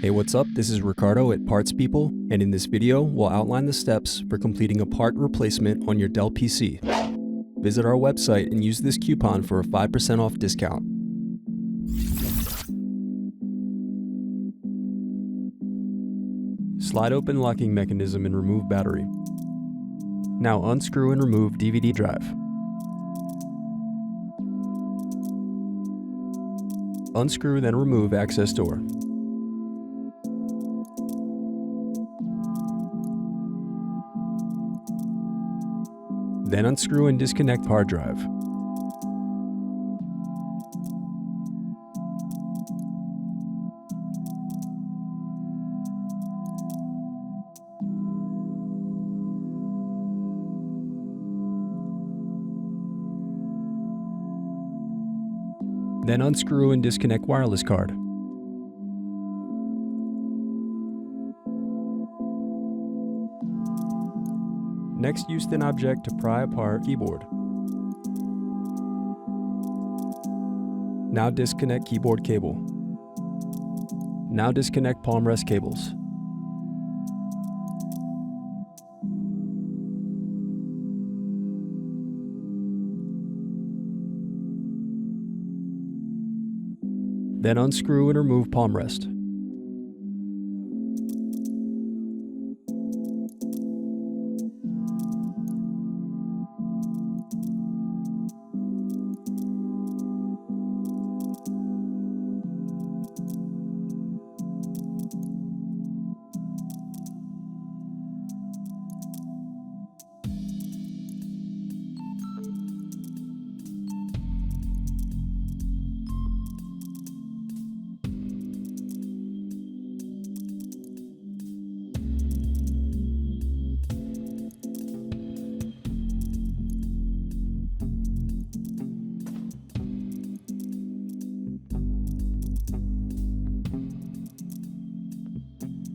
Hey, what's up? This is Ricardo at Parts People, and in this video, we'll outline the steps for completing a part replacement on your Dell PC. Visit our website and use this coupon for a 5% off discount. Slide open locking mechanism and remove battery. Now unscrew and remove DVD drive. Unscrew, then remove access door. Then unscrew and disconnect hard drive. Then unscrew and disconnect wireless card. Next, use thin object to pry apart keyboard. Now disconnect keyboard cable. Now disconnect palm rest cables. Then unscrew and remove palm rest.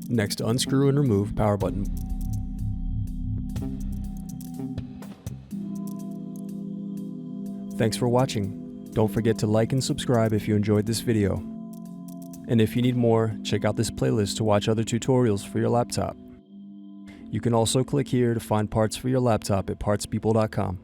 Next, unscrew and remove power button. Thanks for watching. Don't forget to like and subscribe if you enjoyed this video. And if you need more, check out this playlist to watch other tutorials for your laptop. You can also click here to find parts for your laptop at partspeople.com.